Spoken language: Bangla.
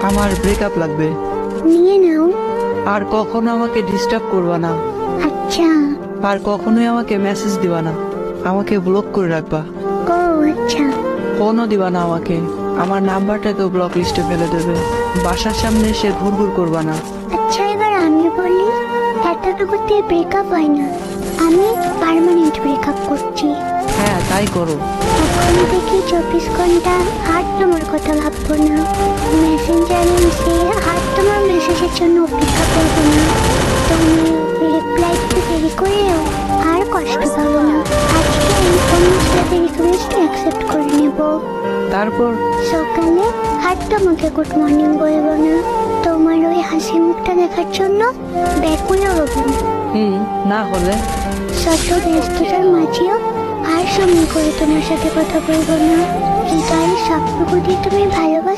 আমার ব্রেকআপ লাগবে। নিয়ে নাও। আর কখনো আমাকে ডিস্টার্ব করবা না। আচ্ছা। আর কখনোই আমাকে মেসেজ দিবা না, আমাকে ব্লক করে রাখবা। ও আচ্ছা। ফোনও দিবা না আমাকে, আমার নাম্বারটাকেও ব্লক লিস্টে ফেলে দেবে। বাসার সামনে এসে ঘুরঘুর করবা না। আচ্ছা এবার আমি বলি, এতটুকুতে ব্রেকআপ হয় না, আমি পার্মানেন্ট ব্রেকআপ করছি। হ্যাঁ তাই করো। এখন থেকে 24 ঘন্টা আর তোমার কথা ভাববো না, মেসেঞ্জারে এসে আর তোমার মেসেজের জন্য অপেক্ষা করবো না, তুমি রিপ্লাই দিতে দেরি করেও আর কষ্ট পাবো না। আজকে আমি অন্য সাথে রিকোয়েস্ট অ্যাকসেপ্ট করে নেব। তারপর সকালে আর তোমাকে গুড মর্নিং বলবো না, তোমার ওই হাসি মুখটা দেখার জন্য ব্যাকুলও হবো না। না হলে শত ব্যস্ততার মাঝেও আর সময় করে তোমার সাথে কথা বলবো না। হৃদয়ের সবটুকু দিয়ে তুমি ভালোবাসো।